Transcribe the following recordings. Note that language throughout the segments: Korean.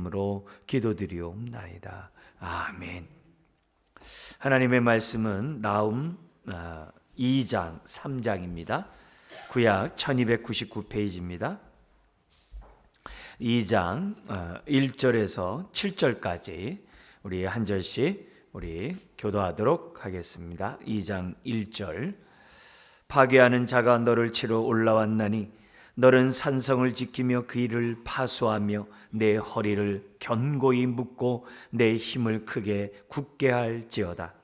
이름으로 기도드리옵나이다. 아멘. 하나님의 말씀은 나훔 2장 3장입니다. 구약 1299페이지입니다. 2장 1절에서 7절까지 우리 한 절씩 우리 교도하도록 하겠습니다. 2장 1절. 파괴하는 자가 너를 치러 올라왔나니 너는 산성을 지키며 그 일을 파수하며 내 허리를 견고히 묶고 내 힘을 크게 굳게 할지어다.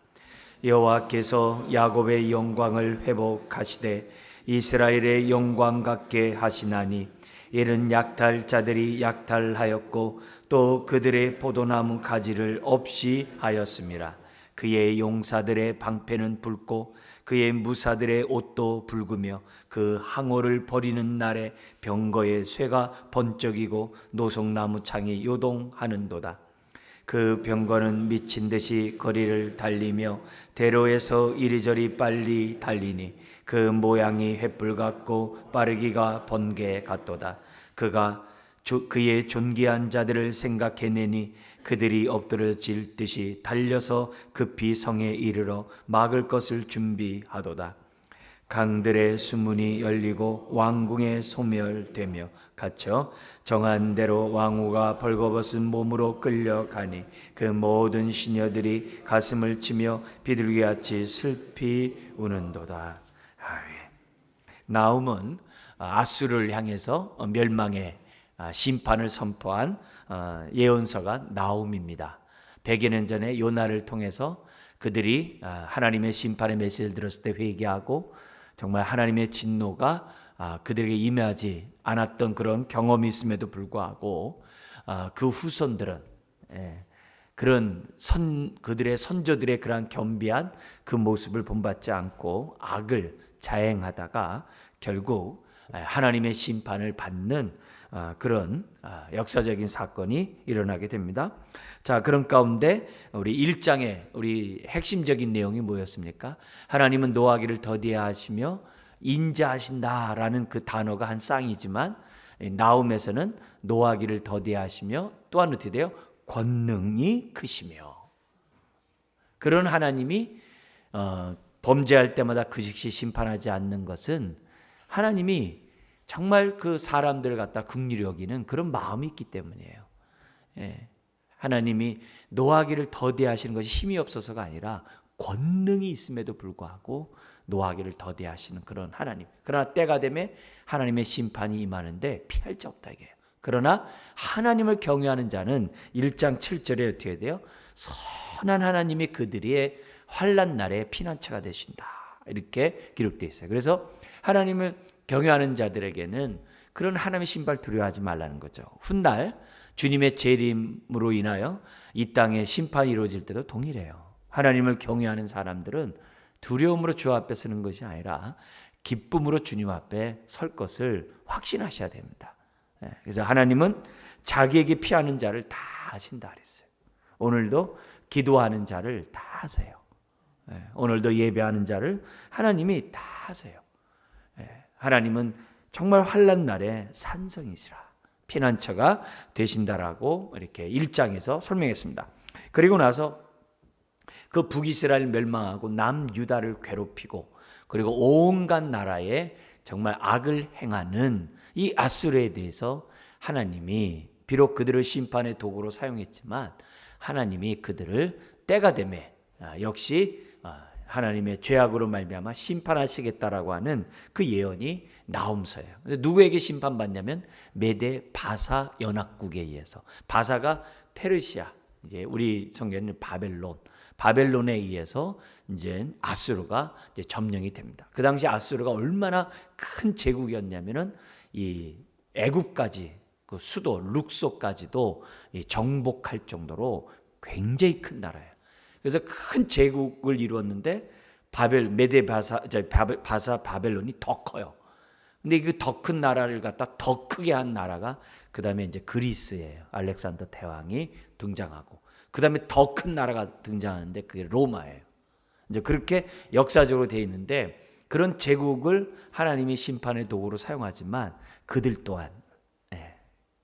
여호와께서 야곱의 영광을 회복하시되 이스라엘의 영광 같게 하시나니 이는 약탈자들이 약탈하였고 또 그들의 포도나무 가지를 없이 하였음이라. 그의 용사들의 방패는 붉고 그의 무사들의 옷도 붉으며 그 항오를 버리는 날에 병거의 쇠가 번쩍이고 노송나무 창이 요동하는도다. 그 병거는 미친 듯이 거리를 달리며 대로에서 이리저리 빨리 달리니 그 모양이 횃불 같고 빠르기가 번개 같도다. 그가 그의 존귀한 자들을 생각해내니 그들이 엎드러질 듯이 달려서 급히 성에 이르러 막을 것을 준비하도다. 강들의 수문이 열리고 왕궁에 소멸되며 갇혀 정한 대로 왕후가 벌거벗은 몸으로 끌려가니 그 모든 시녀들이 가슴을 치며 비둘기같이 슬피 우는도다. 나훔은 아수르를 향해서 멸망의 심판을 선포한 예언서가 나훔입니다. 100여 년 전에 요나를 통해서 그들이 하나님의 심판의 메시지를 들었을 때 회개하고 정말 하나님의 진노가 그들에게 임하지 않았던 그런 경험이 있음에도 불구하고 그 후손들은 그런 그들의 선조들의 그러한 겸비한 그 모습을 본받지 않고 악을 자행하다가 결국 하나님의 심판을 받는 그런 역사적인 사건이 일어나게 됩니다. 자, 그런 가운데 우리 1장에 우리 핵심적인 내용이 뭐였습니까? 하나님은 노하기를 더디하시며 인자하신다라는 그 단어가 한 쌍이지만 나훔에서는 노하기를 더디하시며 또한 어떻게 돼요? 권능이 크시며. 그런 하나님이 범죄할 때마다 그 즉시 심판하지 않는 것은 하나님이 정말 그 사람들을 갖다 긍휼히 여기는 그런 마음이 있기 때문이에요. 하나님이 노하기를 더디하시는 것이 힘이 없어서가 아니라 권능이 있음에도 불구하고 노하기를 더디하시는 그런 하나님. 그러나 때가 되면 하나님의 심판이 임하는데 피할 자 없다 이게요. 그러나 하나님을 경외하는 자는 1장 7절에 어떻게 돼요? 선한 하나님이 그들의 환난 날에 피난처가 되신다. 이렇게 기록되어 있어요. 그래서 하나님을 경외하는 자들에게는 그런 하나님의 심판을 두려워하지 말라는 거죠. 훗날 주님의 재림으로 인하여 이 땅에 심판이 이루어질 때도 동일해요. 하나님을 경외하는 사람들은 두려움으로 주 앞에 서는 것이 아니라 기쁨으로 주님 앞에 설 것을 확신하셔야 됩니다. 그래서 하나님은 자기에게 피하는 자를 다 하신다 그랬어요. 오늘도 기도하는 자를 다 하세요. 오늘도 예배하는 자를 하나님이 다 하세요. 하나님은 정말 환난 날에 산성이시라, 피난처가 되신다라고 이렇게 1장에서 설명했습니다. 그리고 나서 그 북이스라엘 멸망하고 남유다를 괴롭히고 그리고 온갖 나라에 정말 악을 행하는 이 아수르에 대해서 하나님이 비록 그들을 심판의 도구로 사용했지만 하나님이 그들을 때가 되매 역시 하나님의 죄악으로 말미암아 심판하시겠다라고 하는 그 예언이 나훔서예요. 그래서 누구에게 심판받냐면 메데 바사 연합국에 의해서. 바사가 페르시아, 이제 우리 성경에는 바벨론에 의해서 이제 아수르가 이제 점령이 됩니다. 그 당시 아수르가 얼마나 큰 제국이었냐면은 이 애굽까지 그 수도 룩소까지도 정복할 정도로 굉장히 큰 나라예요. 그래서 큰 제국을 이루었는데 바벨론이 더 커요. 근데 그 더 큰 나라를 갖다 더 크게 한 나라가 그 다음에 이제 그리스예요. 알렉산더 대왕이 등장하고 그 다음에 더 큰 나라가 등장하는데 그게 로마예요. 이제 그렇게 역사적으로 되어 있는데 그런 제국을 하나님이 심판의 도구로 사용하지만 그들 또한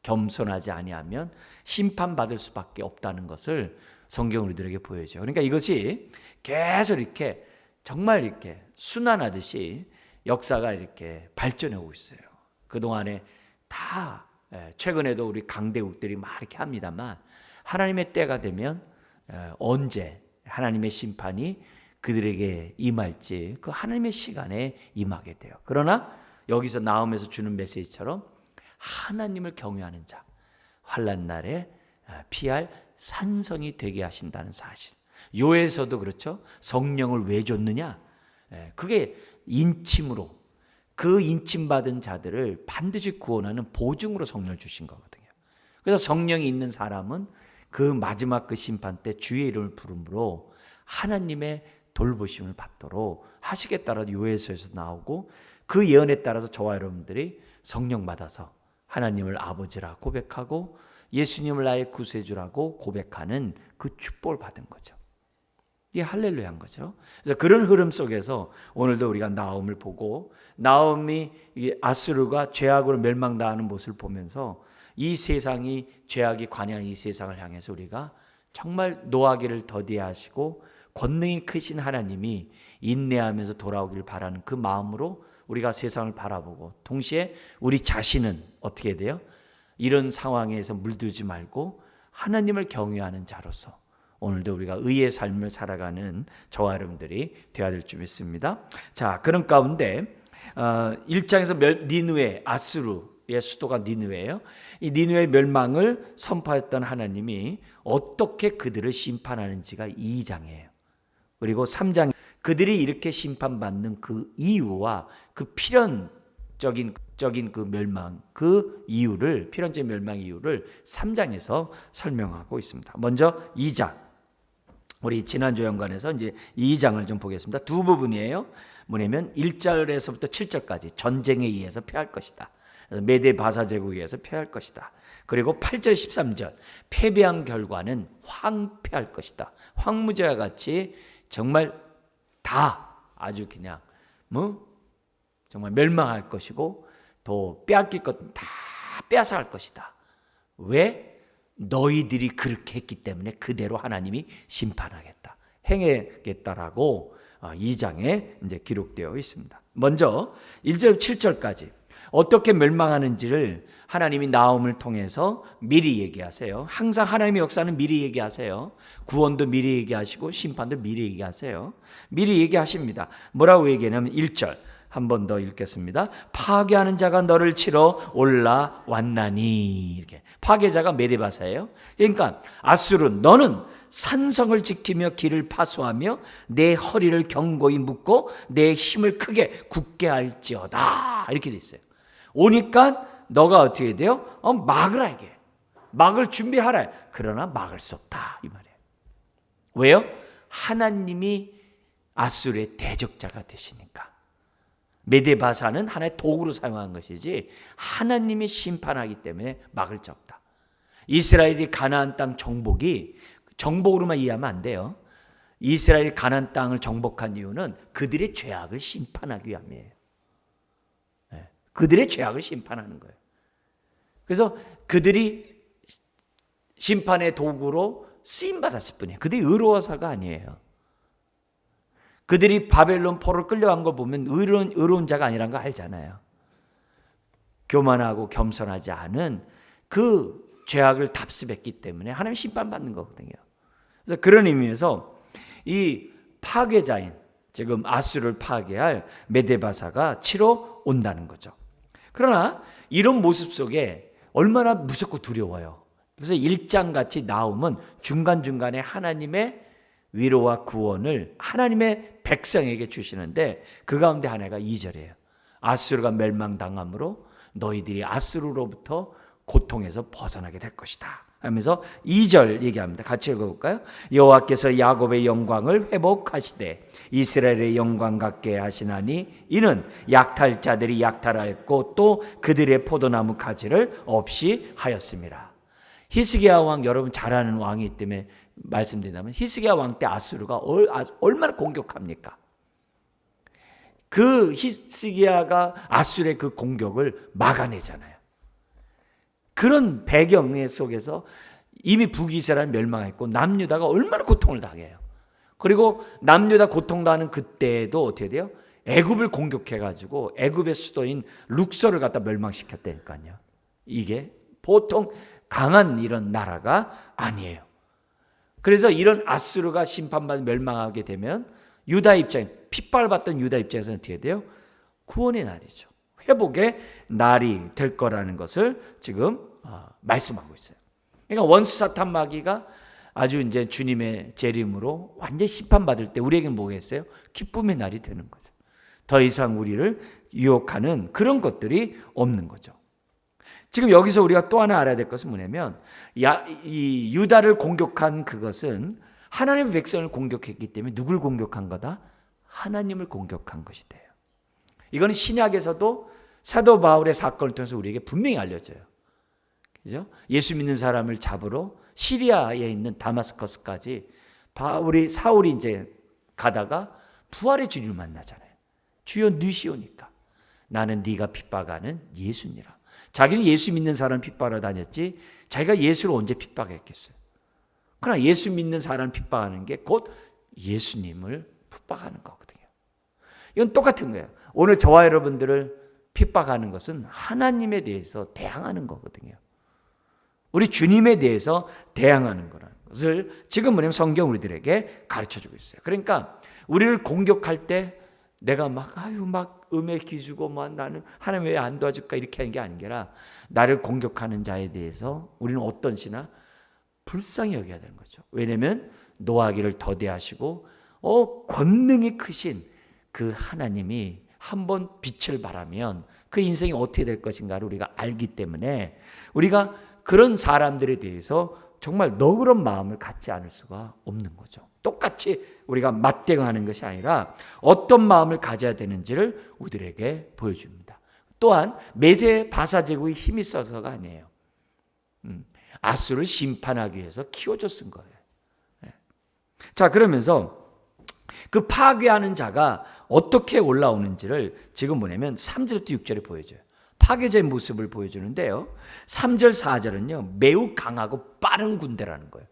겸손하지 아니하면 심판받을 수밖에 없다는 것을 성경 우리들에게 보여줘요. 그러니까 이것이 계속 이렇게 정말 이렇게 순환하듯이 역사가 이렇게 발전해 오고 있어요. 그동안에 다 최근에도 우리 강대국들이 막 이렇게 합니다만 하나님의 때가 되면 언제 하나님의 심판이 그들에게 임할지 그 하나님의 시간에 임하게 돼요. 그러나 여기서 나음에서 주는 메시지처럼 하나님을 경외하는 자, 환난 날에 피할 산성이 되게 하신다는 사실. 요에서도 그렇죠. 성령을 왜 줬느냐? 그게 인침으로 그 인침받은 자들을 반드시 구원하는 보증으로 성령을 주신 거거든요. 그래서 성령이 있는 사람은 그 마지막 그 심판 때 주의 이름을 부름으로 하나님의 돌보심을 받도록 하시겠다라는 요에서에서 나오고 그 예언에 따라서 저와 여러분들이 성령 받아서 하나님을 아버지라 고백하고 예수님을 나의 구세주라고 고백하는 그 축복을 받은 거죠. 이게 할렐루야인 거죠. 그래서 그런 흐름 속에서 오늘도 우리가 나홈을 보고 나홈이 아수르가 죄악으로 멸망당하는 모습을 보면서 이 세상이 죄악이 관여한 이 세상을 향해서 우리가 정말 노하기를 더디하시고 권능이 크신 하나님이 인내하면서 돌아오기를 바라는 그 마음으로 우리가 세상을 바라보고 동시에 우리 자신은 어떻게 돼요? 이런 상황에서 물들지 말고 하나님을 경외하는 자로서 오늘도 우리가 의의 삶을 살아가는 저와 여러분들이 되어야 될 줄 믿습니다. 자, 그런 가운데 1장에서 니느웨, 아수르의 수도가 니느웨예요. 이 니느웨 멸망을 선포했던 하나님이 어떻게 그들을 심판하는지가 2장이에요. 그리고 3장 그들이 이렇게 심판받는 그 이유와 그 필연적인 그 멸망, 그 이유를 필연적인 멸망 이유를 3장에서 설명하고 있습니다. 먼저 2장. 우리 지난주 연관해서 이제 2장을 좀 보겠습니다. 두 부분이에요. 뭐냐면 1절에서부터 7절까지 전쟁에 의해서 패할 것이다. 메데 바사 제국에 의해서 패할 것이다. 그리고 8절 13절 패배한 결과는 황폐할 것이다. 황무지와 같이 정말 다 아주 그냥 정말 멸망할 것이고 또 빼앗길 것은 다 빼앗아갈 것이다. 왜? 너희들이 그렇게 했기 때문에 그대로 하나님이 심판하겠다. 행하겠다라고 2장에 이제 기록되어 있습니다. 먼저 1절 7절까지 어떻게 멸망하는지를 하나님이 나홈을 통해서 미리 얘기하세요. 항상 하나님의 역사는 미리 얘기하세요. 구원도 미리 얘기하시고 심판도 미리 얘기하세요. 미리 얘기하십니다. 뭐라고 얘기하냐면 1절 한 번 더 읽겠습니다. 파괴하는 자가 너를 치러 올라왔나니. 이렇게 파괴자가 메데바사예요. 그러니까 아수르 너는 산성을 지키며 길을 파수하며 내 허리를 견고히 묶고 내 힘을 크게 굳게 할지어다. 이렇게 돼 있어요. 오니까 너가 어떻게 돼요? 막으라 이게. 막을 준비하라. 그러나 막을 수 없다 이 말이에요. 왜요? 하나님이 아수르의 대적자가 되시니까. 메데바사는 하나의 도구로 사용한 것이지 하나님이 심판하기 때문에 막을 수 없다. 이스라엘이 가나안 땅 정복이 정복으로만 이해하면 안 돼요. 이스라엘이 가나안 땅을 정복한 이유는 그들의 죄악을 심판하기 위함이에요. 그들의 죄악을 심판하는 거예요. 그래서 그들이 심판의 도구로 쓰임받았을 뿐이에요. 그들이 의로워서가 아니에요. 그들이 바벨론 포로를 끌려간 거 보면 의로운 자가 아니란 거 알잖아요. 교만하고 겸손하지 않은 그 죄악을 답습했기 때문에 하나님 심판받는 거거든요. 그래서 그런 의미에서 이 파괴자인 지금 아수르를 파괴할 메데바사가 치러 온다는 거죠. 그러나 이런 모습 속에 얼마나 무섭고 두려워요. 그래서 1장같이 나오면 중간중간에 하나님의 위로와 구원을 하나님의 백성에게 주시는데 그 가운데 하나가 2절이에요. 아수르가 멸망당함으로 너희들이 아수르로부터 고통에서 벗어나게 될 것이다 하면서 2절 얘기합니다. 같이 읽어볼까요? 여호와께서 야곱의 영광을 회복하시되 이스라엘의 영광 같게 하시나니 이는 약탈자들이 약탈하였고 또 그들의 포도나무 가지를 없이 하였습니다. 히스기야 왕 여러분 잘 아는 왕이기 때문에 말씀드린다면 히스기야 왕 때 아수르가 얼마나 공격합니까? 그 히스기야가 아수르의 그 공격을 막아내잖아요. 그런 배경 속에서 이미 북이스라엘 멸망했고 남유다가 얼마나 고통을 당해요. 그리고 남유다 고통당하는 그때에도 어떻게 돼요? 애굽을 공격해가지고 애굽의 수도인 룩서를 갖다 멸망시켰다니까요. 이게 보통 강한 이런 나라가 아니에요. 그래서 이런 아수르가 심판받아 멸망하게 되면 유다 입장, 핍박을 받던 유다 입장에서는 어떻게 돼요? 구원의 날이죠. 회복의 날이 될 거라는 것을 지금 말씀하고 있어요. 그러니까 원수 사탄 마귀가 아주 이제 주님의 재림으로 완전 심판받을 때 우리에게는 뭐겠어요? 기쁨의 날이 되는 거죠. 더 이상 우리를 유혹하는 그런 것들이 없는 거죠. 지금 여기서 우리가 또 하나 알아야 될 것은 뭐냐면 이 유다를 공격한 그것은 하나님의 백성을 공격했기 때문에 누굴 공격한 거다? 하나님을 공격한 것이 돼요. 이거는 신약에서도 사도 바울의 사건을 통해서 우리에게 분명히 알려져요. 그죠? 예수 믿는 사람을 잡으러 시리아에 있는 다마스커스까지 사울이 이제 가다가 부활의 주님을 만나잖아요. 주여 느시오니까 나는 네가 핍박하는 예수니라. 자기는 예수 믿는 사람 핍박하러 다녔지 자기가 예수를 언제 핍박했겠어요. 그러나 예수 믿는 사람 핍박하는 게 곧 예수님을 핍박하는 거거든요. 이건 똑같은 거예요. 오늘 저와 여러분들을 핍박하는 것은 하나님에 대해서 대항하는 거거든요. 우리 주님에 대해서 대항하는 거라는 것을 지금 뭐냐면 성경 우리들에게 가르쳐주고 있어요. 그러니까 우리를 공격할 때 내가 막 음에 기주고 나는 하나님 왜 안 도와줄까 이렇게 하는 게 아니라 나를 공격하는 자에 대해서 우리는 어떤 시나 불쌍히 여겨야 되는 거죠. 왜냐하면 노하기를 더디하시고 권능이 크신 그 하나님이 한번 빛을 발하면 그 인생이 어떻게 될 것인가를 우리가 알기 때문에 우리가 그런 사람들에 대해서 정말 너그러운 마음을 갖지 않을 수가 없는 거죠. 똑같이 우리가 맞대응하는 것이 아니라 어떤 마음을 가져야 되는지를 우리들에게 보여줍니다. 또한 메대 바사 제국이 힘이 있어서가 아니에요. 아수를 심판하기 위해서 키워져 쓴 거예요. 자, 그러면서 그 파괴하는 자가 어떻게 올라오는지를 지금 뭐냐면 3절부터 6절에 보여줘요. 파괴자의 모습을 보여주는데요. 3절 4절은요 매우 강하고 빠른 군대라는 거예요.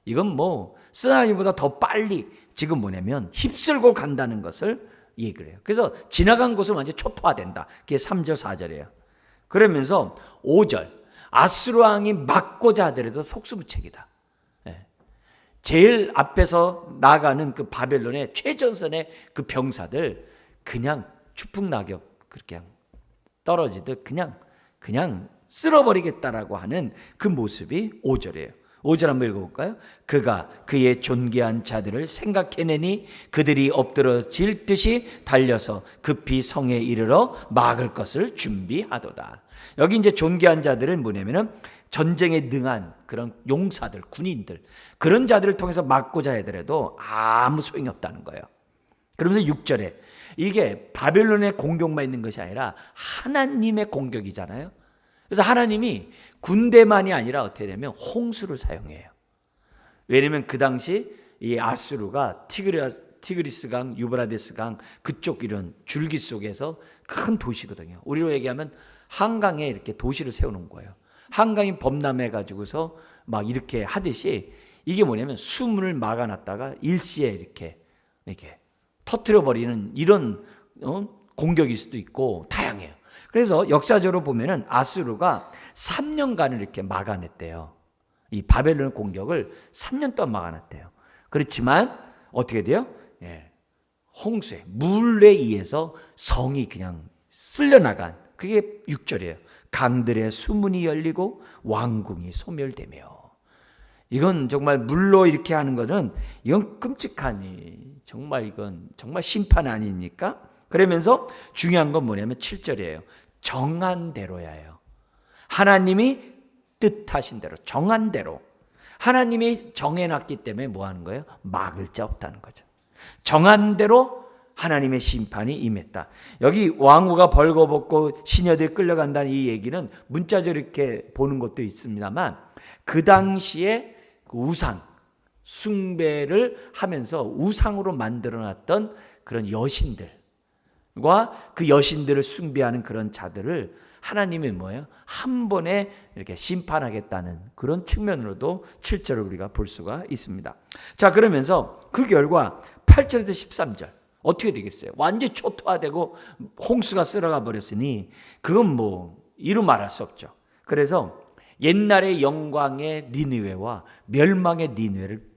이건 뭐 쓰나미보다 더 빨리 지금 뭐냐면 휩쓸고 간다는 것을 얘기를 해요. 그래서 지나간 곳은 완전 초토화된다. 그게 3절 4절이에요. 그러면서 5절 아수르 왕이 막고자 하더라도 속수무책이다. 제일 앞에서 나가는 그 바벨론의 최전선의 그 병사들 그냥 추풍낙엽 그렇게 떨어지듯 그냥 쓸어버리겠다라고 하는 그 모습이 5절이에요. 5절 한번 읽어볼까요? 그가 그의 존귀한 자들을 생각해내니 그들이 엎드러질 듯이 달려서 급히 성에 이르러 막을 것을 준비하도다. 여기 이제 존귀한 자들은 뭐냐면은 전쟁에 능한 그런 용사들, 군인들 그런 자들을 통해서 막고자 하더라도 아무 소용이 없다는 거예요. 그러면서 6절에 이게 바벨론의 공격만 있는 것이 아니라 하나님의 공격이잖아요. 그래서 하나님이 군대만이 아니라 어떻게 되면 홍수를 사용해요. 왜냐하면 그 당시 이 아수르가 티그리스강, 유브라데스강 그쪽 이런 줄기 속에서 큰 도시거든요. 우리로 얘기하면 한강에 이렇게 도시를 세워놓은 거예요. 한강이 범람해 가지고서 막 이렇게 하듯이 이게 뭐냐면 수문을 막아놨다가 일시에 이렇게 터뜨려 버리는 이런 공격일 수도 있고 다양해요. 그래서 역사적으로 보면은 아수르가 3년간을 이렇게 막아냈대요. 이 바벨론 공격을 3년 동안 막아냈대요. 그렇지만 어떻게 돼요? 홍수에 물에 의해서 성이 그냥 쓸려나간 그게 6절이에요. 강들의 수문이 열리고 왕궁이 소멸되며. 이건 정말 물로 이렇게 하는 거는 이건 끔찍하니 이건 정말 심판 아닙니까? 그러면서 중요한 건 뭐냐면 7절이에요. 정한 대로야예요. 하나님이 뜻하신 대로 정한 대로 하나님이 정해놨기 때문에 뭐 하는 거예요? 막을 자 없다는 거죠. 정한 대로 하나님의 심판이 임했다. 여기 왕후가 벌거벗고 시녀들이 끌려간다는 이 얘기는 문자적으로 이렇게 보는 것도 있습니다만 그 당시에 그 우상 숭배를 하면서 우상으로 만들어놨던 그런 여신들과 그 여신들을 숭배하는 그런 자들을 하나님이 뭐예요? 한 번에 이렇게 심판하겠다는 그런 측면으로도 7절을 우리가 볼 수가 있습니다. 자, 그러면서 그 결과 8절에서 13절 어떻게 되겠어요? 완전히 초토화되고 홍수가 쓸어가 버렸으니 그건 뭐 이루 말할 수 없죠. 그래서 옛날의 영광의 니느웨와 멸망의 니느웨를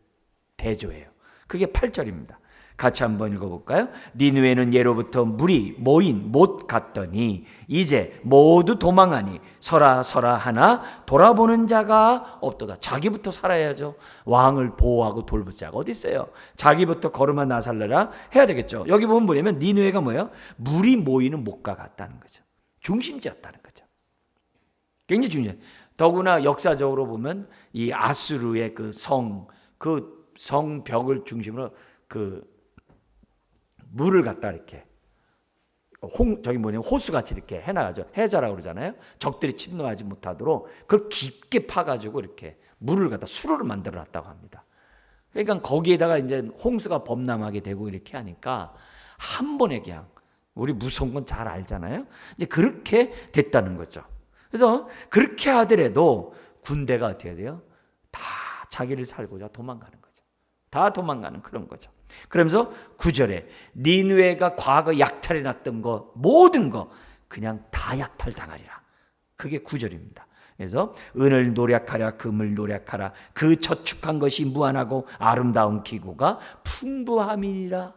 대조해요. 그게 8절입니다. 같이 한번 읽어볼까요? 니느웨는 예로부터 물이 모인 못 갔더니 이제 모두 도망하니 서라 서라 하나 돌아보는 자가 없도다. 자기부터 살아야죠. 왕을 보호하고 돌볼 자가 어디 있어요? 자기부터 걸음아 나살려라 해야 되겠죠. 여기 보면 뭐냐면 니느웨가 뭐예요? 물이 모이는 못과 같다는 거죠. 중심지였다는 거죠. 굉장히 중요해요. 더구나 역사적으로 보면 이 아수르의 그 성벽을 중심으로 그 물을 갖다 이렇게 호수같이 이렇게 해놔가죠. 해자라고 그러잖아요. 적들이 침노하지 못하도록 그걸 깊게 파가지고 이렇게 물을 갖다 수로를 만들어 놨다고 합니다. 그러니까 거기에다가 이제 홍수가 범람하게 되고 이렇게 하니까 한 번에 그냥 우리 무서운 건 잘 알잖아요. 이제 그렇게 됐다는 거죠. 그래서 그렇게 하더라도 군대가 어떻게 돼요? 다 자기를 살고자 도망가는 거죠. 다 도망가는 그런 거죠. 그러면서 9절에 니느웨가 과거 약탈해 놨던 거 모든 거 그냥 다 약탈당하리라. 그게 9절입니다. 그래서 은을 노력하라 금을 노력하라 그 저축한 것이 무한하고 아름다운 기구가 풍부함이니라.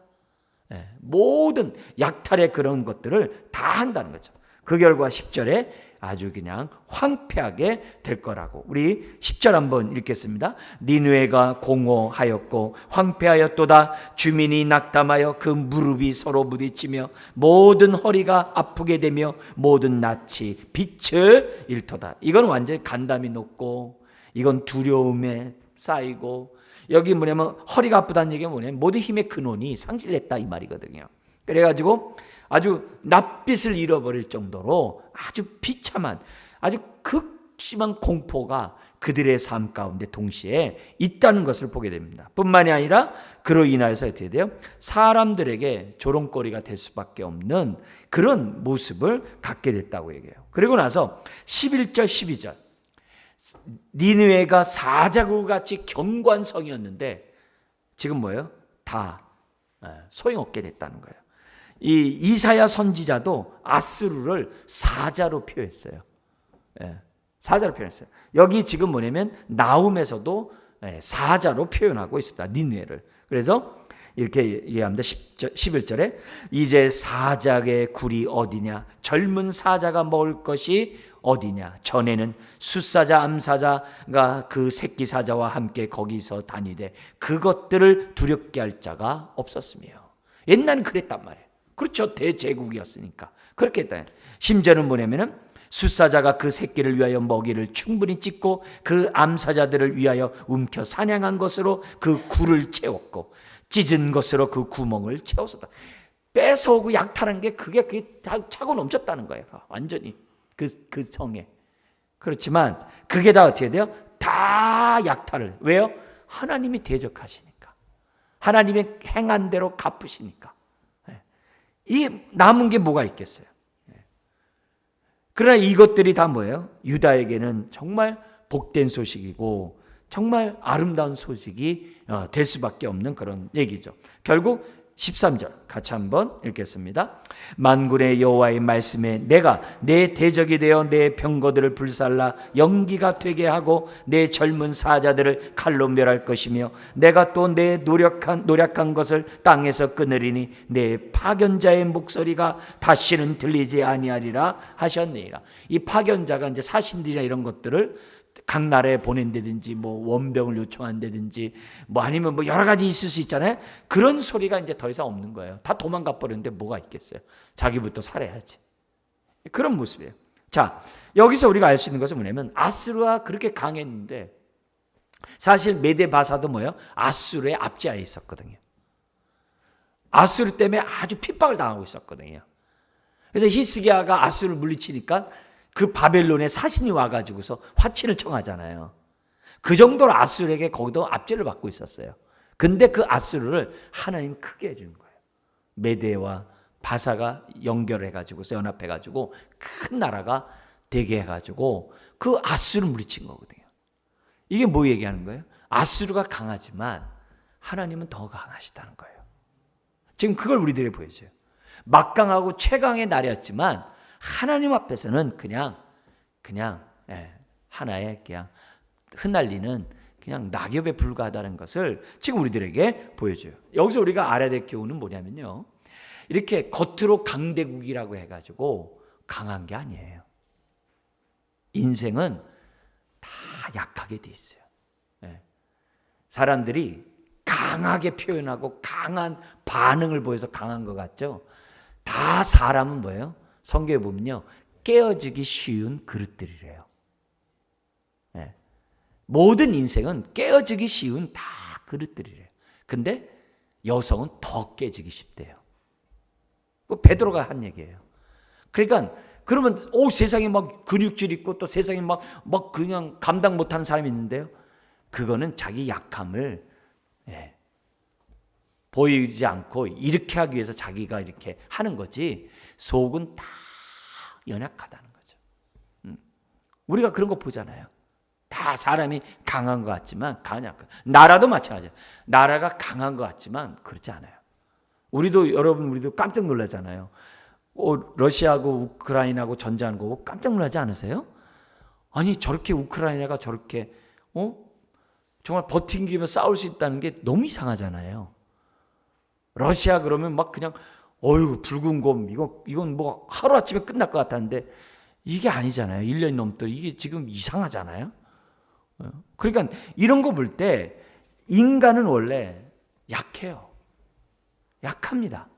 모든 약탈의 그런 것들을 다 한다는 거죠. 그 결과 10절에 아주 그냥 황폐하게 될 거라고. 우리 10절 한번 읽겠습니다. 니느웨가 공허하였고 황폐하였도다. 주민이 낙담하여 그 무릎이 서로 부딪히며 모든 허리가 아프게 되며 모든 낯이 빛을 잃도다. 이건 완전히 간담이 높고 이건 두려움에 쌓이고 여기 뭐냐면 허리가 아프다는 얘기가 뭐냐면 모든 힘의 근원이 상실했다 이 말이거든요. 그래가지고 아주 낯빛을 잃어버릴 정도로 아주 비참한 아주 극심한 공포가 그들의 삶 가운데 동시에 있다는 것을 보게 됩니다. 뿐만이 아니라 그로 인하여서 어떻게 돼요? 사람들에게 조롱거리가 될 수밖에 없는 그런 모습을 갖게 됐다고 얘기해요. 그리고 나서 11절 12절 니느웨가 사자굴같이 견고한 성이었는데 지금 뭐예요? 다 소용없게 됐다는 거예요. 이 이사야 선지자도 아수르를 사자로 표했어요. 사자로 표현했어요. 여기 지금 뭐냐면 나훔에서도 사자로 표현하고 있습니다. 니느웨를. 그래서 이렇게 얘기합니다. 11절에 이제 사자의 굴이 어디냐? 젊은 사자가 먹을 것이 어디냐? 전에는 숫사자 암사자가 그 새끼 사자와 함께 거기서 다니되 그것들을 두렵게 할 자가 없었으며. 옛날엔 그랬단 말이에요. 그렇죠. 대제국이었으니까. 그렇게 했다. 심지어는 뭐냐면은 숫사자가 그 새끼를 위하여 먹이를 충분히 찢고 그 암사자들을 위하여 움켜 사냥한 것으로 그 굴을 채웠고 찢은 것으로 그 구멍을 채웠었다. 뺏어오고 약탈한 게 그게 차고 넘쳤다는 거예요. 완전히 그 성에. 그렇지만 그게 다 어떻게 돼요? 다 약탈을. 왜요? 하나님이 대적하시니까. 하나님의 행한 대로 갚으시니까. 이 남은 게 뭐가 있겠어요? 그러나 이것들이 다 뭐예요? 유다에게는 정말 복된 소식이고 정말 아름다운 소식이 될 수밖에 없는 그런 얘기죠. 결국 13절 같이 한번 읽겠습니다. 만군의 여호와의 말씀에 내가 내 대적이 되어 내 병거들을 불살라 연기가 되게 하고 내 젊은 사자들을 칼로 멸할 것이며 내가 또 내 노력한 것을 땅에서 끊으리니 내 파견자의 목소리가 다시는 들리지 아니하리라 하셨느니라. 이 파견자가 이제 사신들이나 이런 것들을 각 나라에 보낸다든지 뭐 원병을 요청한다든지 뭐 아니면 뭐 여러 가지 있을 수 있잖아요. 그런 소리가 이제 더 이상 없는 거예요. 다 도망가 버렸는데 뭐가 있겠어요. 자기부터 살아야지. 그런 모습이에요. 자, 여기서 우리가 알 수 있는 것은 뭐냐면 아수르가 그렇게 강했는데 사실 메데바사도 뭐예요? 아수르의 압제하에 있었거든요. 아수르 때문에 아주 핍박을 당하고 있었거든요. 그래서 히스기야가 아수르를 물리치니까 그 바벨론의 사신이 와가지고서 화친을 청하잖아요. 그 정도로 아수르에게 거기도 압제를 받고 있었어요. 근데 그 아수르를 하나님 크게 해주는 거예요. 메데와 바사가 연결해가지고서 연합해가지고 큰 나라가 되게 해가지고 그 아수를 물리친 거거든요. 이게 뭐 얘기하는 거예요? 아수르가 강하지만 하나님은 더 강하시다는 거예요. 지금 그걸 우리들이 보여줘요. 막강하고 최강의 날이었지만 하나님 앞에서는 그냥 하나의 그냥 흩날리는 그냥 낙엽에 불과하다는 것을 지금 우리들에게 보여줘요. 여기서 우리가 알아야 될 교훈은 뭐냐면요, 이렇게 겉으로 강대국이라고 해가지고 강한 게 아니에요. 인생은 다 약하게 돼 있어요. 사람들이 강하게 표현하고 강한 반응을 보여서 강한 것 같죠? 다 사람은 뭐예요? 성경에 보면요, 깨어지기 쉬운 그릇들이래요. 모든 인생은 깨어지기 쉬운 다 그릇들이래요. 근데 여성은 더 깨지기 쉽대요. 그 베드로가 한 얘기예요. 그러니까 그러면 세상에 막 근육질 있고 또 세상에 막 그냥 감당 못하는 사람이 있는데요, 그거는 자기 약함을 보이지 않고 이렇게 하기 위해서 자기가 이렇게 하는 거지, 속은 다 연약하다는 거죠. 우리가 그런 거 보잖아요. 다 사람이 강한 것 같지만 약한. 나라도 마찬가지예요. 나라가 강한 것 같지만 그렇지 않아요. 우리도 깜짝 놀라잖아요. 러시아하고 우크라이나하고 전쟁하는 거 보고 깜짝 놀라지 않으세요? 아니, 저렇게 우크라이나가 저렇게 정말 버팅기며 싸울 수 있다는 게 너무 이상하잖아요. 러시아 그러면 막 그냥 붉은 곰, 이건 뭐 하루아침에 끝날 것 같았는데 이게 아니잖아요. 1년이 넘도록 이게 지금 이상하잖아요. 그러니까 이런 거 볼 때 인간은 원래 약해요. 약합니다.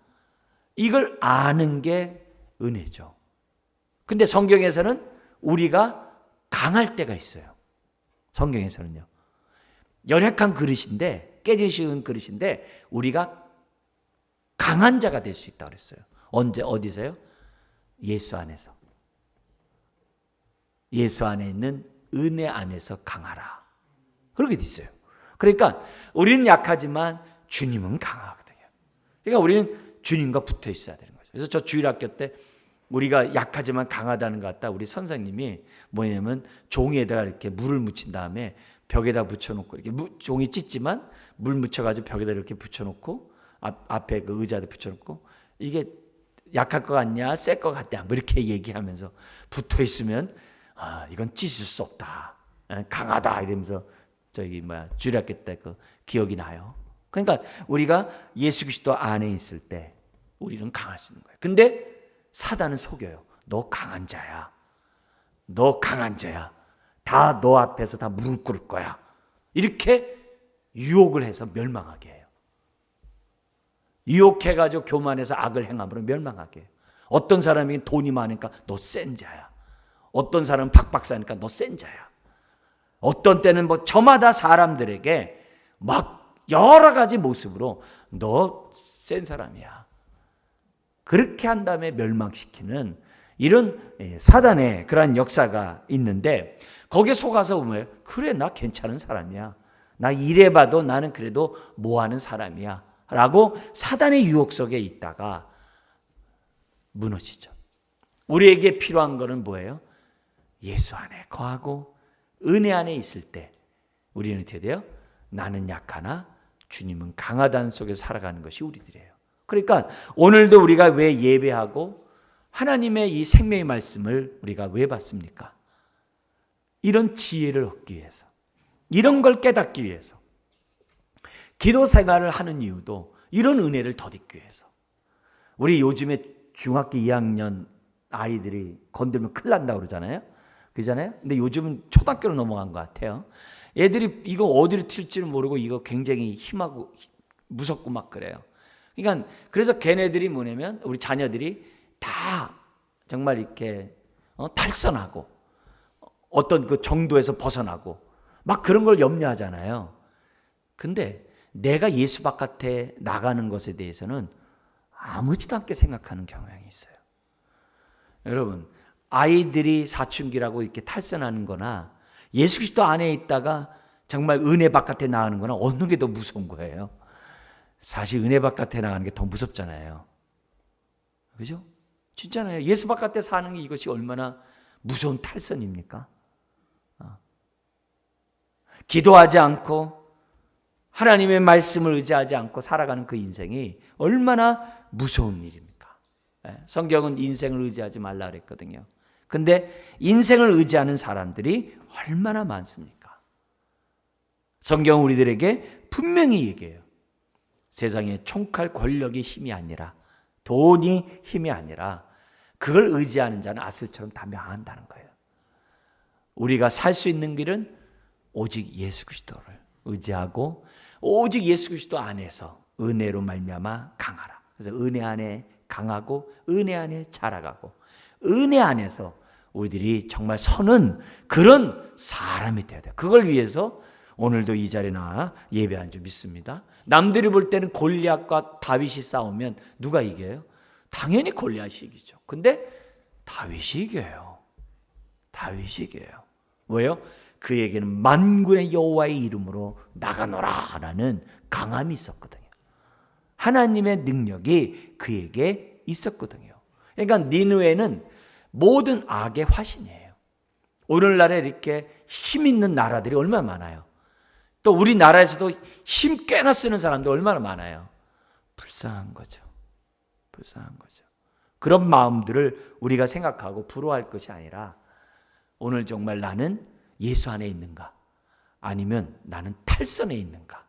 이걸 아는 게 은혜죠. 근데 성경에서는 우리가 강할 때가 있어요. 성경에서는요, 연약한 그릇인데, 깨지기 쉬운 그릇인데 우리가 강한 자가 될 수 있다고 그랬어요. 언제, 어디서요? 예수 안에서. 예수 안에 있는 은혜 안에서 강하라. 그렇게 돼 있어요. 그러니까 우리는 약하지만 주님은 강하거든요. 그러니까 우리는 주님과 붙어 있어야 되는 거죠. 그래서 저 주일학교 때 우리가 약하지만 강하다는 것 같다, 우리 선생님이 뭐냐면 종이에다가 이렇게 물을 묻힌 다음에 벽에다 붙여놓고, 이렇게 종이 찢지만 물 묻혀가지고 벽에다 이렇게 붙여놓고 앞에 그 의자에 붙여놓고, 이게 약할 것 같냐 셀 것 같냐 뭐 이렇게 얘기하면서 붙어 있으면 이건 찢을 수 없다, 강하다 이러면서 주일학교 때 그 기억이 나요. 그러니까 우리가 예수 그리스도 안에 있을 때 우리는 강할 수 있는 거예요. 근데 사단은 속여요. 너 강한 자야. 너 강한 자야. 다 너 앞에서 다 무릎 꿇을 거야. 이렇게 유혹을 해서 멸망하게 해요. 유혹해가지고 교만해서 악을 행함으로 멸망하게 해요. 어떤 사람이 돈이 많으니까 너 센 자야. 어떤 사람은 박박사니까 너 센 자야. 어떤 때는 저마다 사람들에게 막 여러 가지 모습으로 너 센 사람이야. 그렇게 한 다음에 멸망시키는 이런 사단의 그러한 역사가 있는데, 거기에 속아서 보면 그래, 나 괜찮은 사람이야. 나 이래봐도 나는 그래도 뭐하는 사람이야 라고 사단의 유혹 속에 있다가 무너지죠. 우리에게 필요한 거는 뭐예요? 예수 안에 거하고 은혜 안에 있을 때 우리는 어떻게 돼요? 나는 약하나 주님은 강하다는 속에서 살아가는 것이 우리들이에요. 그러니까 오늘도 우리가 왜 예배하고 하나님의 이 생명의 말씀을 우리가 왜 받습니까? 이런 지혜를 얻기 위해서, 이런 걸 깨닫기 위해서. 기도 생활을 하는 이유도 이런 은혜를 덧입기 위해서. 우리 요즘에 중학교 2학년 아이들이 건들면 큰일 난다고 그러잖아요. 그잖아요. 근데 요즘은 초등학교로 넘어간 것 같아요. 애들이 이거 어디로 튈지를 모르고 이거 굉장히 힘하고 무섭고 막 그래요. 그러니까 그래서 걔네들이 뭐냐면 우리 자녀들이 다 정말 이렇게 탈선하고 어떤 그 정도에서 벗어나고 막 그런 걸 염려하잖아요. 근데 내가 예수 바깥에 나가는 것에 대해서는 아무렇지도 않게 생각하는 경향이 있어요. 여러분, 아이들이 사춘기라고 이렇게 탈선하는 거나 예수 그리스도 안에 있다가 정말 은혜 바깥에 나가는 거나 어느 게 더 무서운 거예요? 사실 은혜 바깥에 나가는 게 더 무섭잖아요. 그죠? 진짜나요? 예수 바깥에 사는 게 이것이 얼마나 무서운 탈선입니까? 기도하지 않고 하나님의 말씀을 의지하지 않고 살아가는 그 인생이 얼마나 무서운 일입니까? 성경은 인생을 의지하지 말라 그랬거든요. 근데 인생을 의지하는 사람들이 얼마나 많습니까? 성경은 우리들에게 분명히 얘기해요. 세상에 총칼 권력이 힘이 아니라, 돈이 힘이 아니라, 그걸 의지하는 자는 아슬처럼 다 명한다는 거예요. 우리가 살 수 있는 길은 오직 예수 그리스도를 의지하고 오직 예수 그리스도 안에서 은혜로 말미암아 강하라. 그래서 은혜 안에 강하고 은혜 안에 자라가고 은혜 안에서 우리들이 정말 서는 그런 사람이 되어야 돼요. 그걸 위해서 오늘도 이 자리에 나와 예배한 줄 믿습니다. 남들이 볼 때는 골리앗과 다윗이 싸우면 누가 이겨요? 당연히 골리앗이 이기죠. 근데 다윗이 이겨요. 다윗이 이겨요. 왜요? 그에게는 만군의 여호와의 이름으로 나가노라라는 강함이 있었거든요. 하나님의 능력이 그에게 있었거든요. 그러니까 니느웨는 모든 악의 화신이에요. 오늘날에 이렇게 힘 있는 나라들이 얼마나 많아요. 또 우리나라에서도 힘 꽤나 쓰는 사람도 얼마나 많아요. 불쌍한 거죠. 불쌍한 거죠. 그런 마음들을 우리가 생각하고 부러워할 것이 아니라 오늘 정말 나는 예수 안에 있는가? 아니면 나는 탈선에 있는가?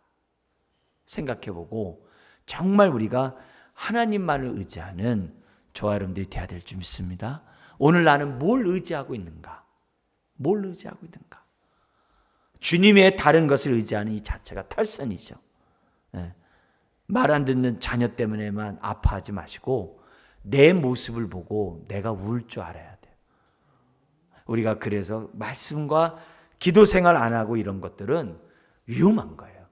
생각해보고 정말 우리가 하나님만을 의지하는 저와 여러분들이 되어야 될 줄 믿습니다. 오늘 나는 뭘 의지하고 있는가? 뭘 의지하고 있는가? 주님의 다른 것을 의지하는 이 자체가 탈선이죠. 말 안 듣는 자녀 때문에만 아파하지 마시고 내 모습을 보고 내가 울 줄 알아야 돼요. 우리가 그래서 말씀과 기도 생활 안 하고 이런 것들은 위험한 거예요.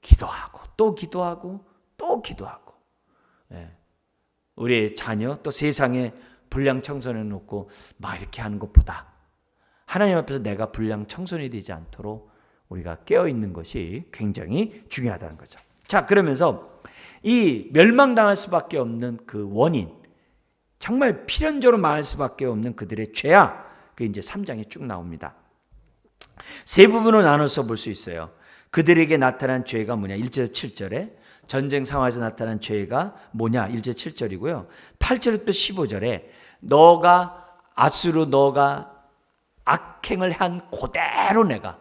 기도하고 또 기도하고 또 기도하고. 우리의 자녀 또 세상에 불량 청소해 놓고 막 이렇게 하는 것보다 하나님 앞에서 내가 불량 청소년이 되지 않도록 우리가 깨어있는 것이 굉장히 중요하다는 거죠. 자, 그러면서 이 멸망당할 수밖에 없는 그 원인, 정말 필연적으로 망할 수밖에 없는 그들의 죄악, 그 이제 3장에 쭉 나옵니다. 세 부분으로 나눠서 볼 수 있어요. 그들에게 나타난 죄가 뭐냐? 1절 7절에 전쟁 상황에서 나타난 죄가 뭐냐? 1절 7절이고요. 8절부터 15절에 아수르 너가 악행을 한 그대로 내가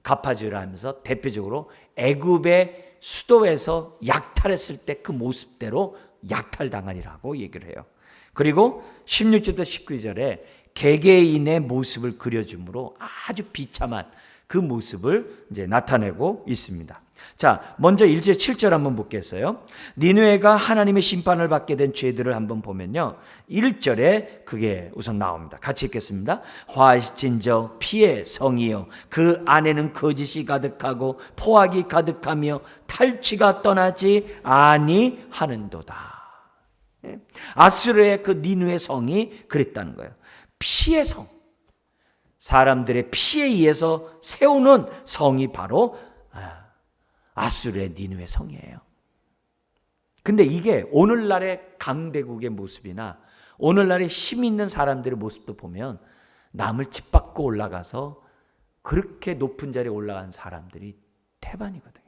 갚아주라 하면서 대표적으로 애굽의 수도에서 약탈했을 때 그 모습대로 약탈당하리라고 얘기를 해요. 그리고 16절부터 19절에 개개인의 모습을 그려줌으로 아주 비참한 그 모습을 이제 나타내고 있습니다. 자, 먼저 1절 7절 한번 보겠어요. 니느웨가 하나님의 심판을 받게 된 죄들을 한번 보면요, 1절에 그게 우선 나옵니다. 같이 읽겠습니다. 화진적 피의 성이요 그 안에는 거짓이 가득하고 포악이 가득하며 탈취가 떠나지 아니하는도다. 아수르의 그 니느웨 성이 그랬다는 거예요. 피의 성, 사람들의 피에 의해서 세우는 성이 바로 아수르의 니느웨 성이에요. 근데 이게 오늘날의 강대국의 모습이나 오늘날의 힘 있는 사람들의 모습도 보면 남을 짓밟고 올라가서 그렇게 높은 자리에 올라간 사람들이 태반이거든요.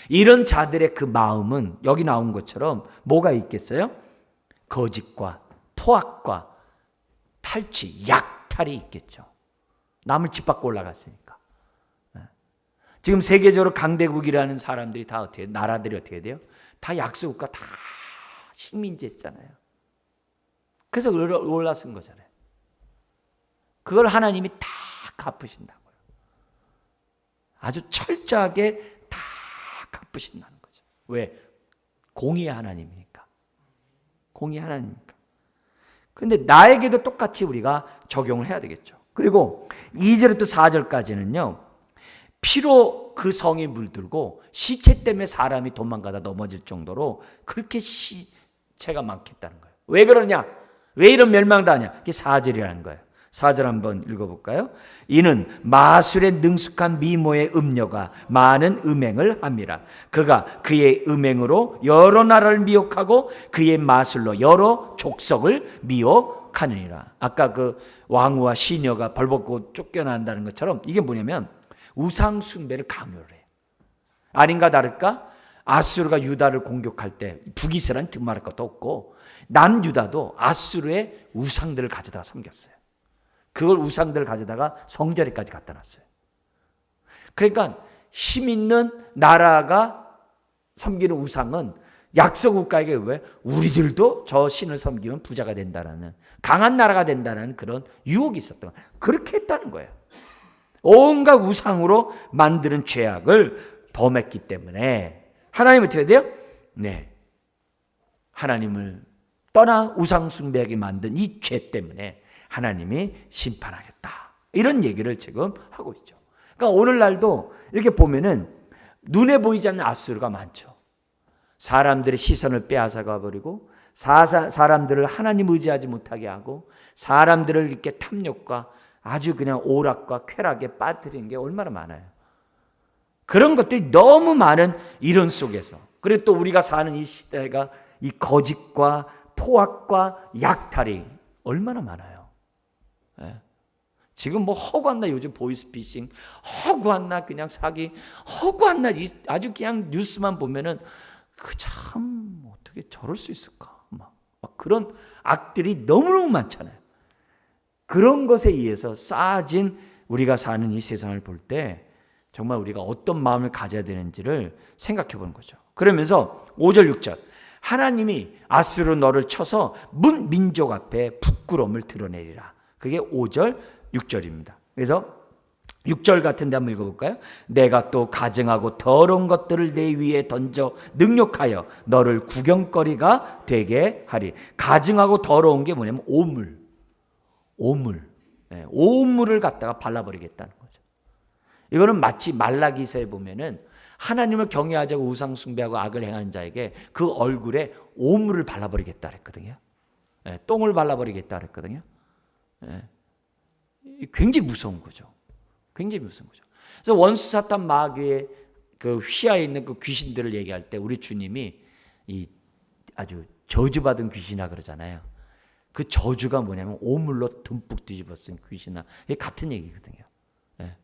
이런 자들의 그 마음은 여기 나온 것처럼 뭐가 있겠어요? 거짓과 포악과 탈취, 약탈이 있겠죠. 남을 짓밟고 올라갔으니까. 지금 세계적으로 강대국이라는 사람들이 다 어떻게, 나라들이 어떻게 돼요? 다 약소국가, 다 식민지 했잖아요. 그래서 올라선 거잖아요. 그걸 하나님이 다 갚으신다고요. 아주 철저하게 다 갚으신다는 거죠. 왜? 공의의 하나님이니까. 공의의 하나님이니까. 근데 나에게도 똑같이 우리가 적용을 해야 되겠죠. 그리고 2절부터 4절까지는요. 피로 그 성이 물들고 시체 때문에 사람이 도망가다 넘어질 정도로 그렇게 시체가 많겠다는 거예요. 왜 그러냐? 왜 이런 멸망당하냐? 그게 4절이라는 거예요. 4절 한번 읽어볼까요? 이는 마술의 능숙한 미모의 음녀가 많은 음행을 함이라. 그가 그의 음행으로 여러 나라를 미혹하고 그의 마술로 여러 족속을 미혹하였도다. 하느니라. 아까 그 왕후와 시녀가 벌벗고 쫓겨난다는 것처럼 이게 뭐냐면 우상 숭배를 강요를 해요. 아닌가 다를까 아수르가 유다를 공격할 때 북이스라엘 득말할 것도 없고 남유다도 아수르의 우상들을 가져다가 섬겼어요. 그걸 우상들을 가져다가 성전에까지 갖다 놨어요. 그러니까 힘 있는 나라가 섬기는 우상은 약소국가에게 왜 우리들도 저 신을 섬기면 부자가 된다라는 강한 나라가 된다는 그런 유혹이 있었던 거예요. 그렇게 했다는 거예요. 온갖 우상으로 만드는 죄악을 범했기 때문에 하나님은 어떻게 돼요? 네, 하나님을 떠나 우상 숭배하게 만든 이 죄 때문에 하나님이 심판하겠다. 이런 얘기를 지금 하고 있죠. 그러니까 오늘날도 이렇게 보면은 눈에 보이지 않는 아수르가 많죠. 사람들의 시선을 빼앗아가 버리고 사람들을 하나님 의지하지 못하게 하고 사람들을 이렇게 탐욕과 아주 그냥 오락과 쾌락에 빠뜨리는 게 얼마나 많아요. 그런 것들이 너무 많은 이론 속에서 그리고 또 우리가 사는 이 시대가 이 거짓과 포악과 약탈이 얼마나 많아요. 네. 지금 뭐 허구한 날 요즘 보이스피싱, 허구한 날 그냥 사기, 허구한 날 아주 그냥 뉴스만 보면은 그 참 어떻게 저럴 수 있을까? 막 그런 악들이 너무너무 많잖아요. 그런 것에 의해서 쌓아진 우리가 사는 이 세상을 볼 때 정말 우리가 어떤 마음을 가져야 되는지를 생각해 보는 거죠. 그러면서 5절 6절 하나님이 아수르 너를 쳐서 문 민족 앞에 부끄러움을 드러내리라. 그게 5절 6절입니다. 그래서 6절 같은 데 한번 읽어볼까요? 내가 또 가증하고 더러운 것들을 내 위에 던져 능욕하여 너를 구경거리가 되게 하리. 가증하고 더러운 게 뭐냐면 오물. 네, 오물을 갖다가 발라버리겠다는 거죠. 이거는 마치 말라기서에 보면은 하나님을 경외하자고 우상 숭배하고 악을 행하는 자에게 그 얼굴에 오물을 발라버리겠다 그랬거든요. 네, 똥을 발라버리겠다 그랬거든요. 네, 굉장히 무서운 거죠. 굉장히 무서운 거죠. 그래서 원수 사탄 마귀의 그 휘하에 있는 그 귀신들을 얘기할 때 우리 주님이 이 아주 저주받은 귀신이라 그러잖아요. 그 저주가 뭐냐면 오물로 듬뿍 뒤집어 쓴 귀신이나 이게 같은 얘기거든요. 예.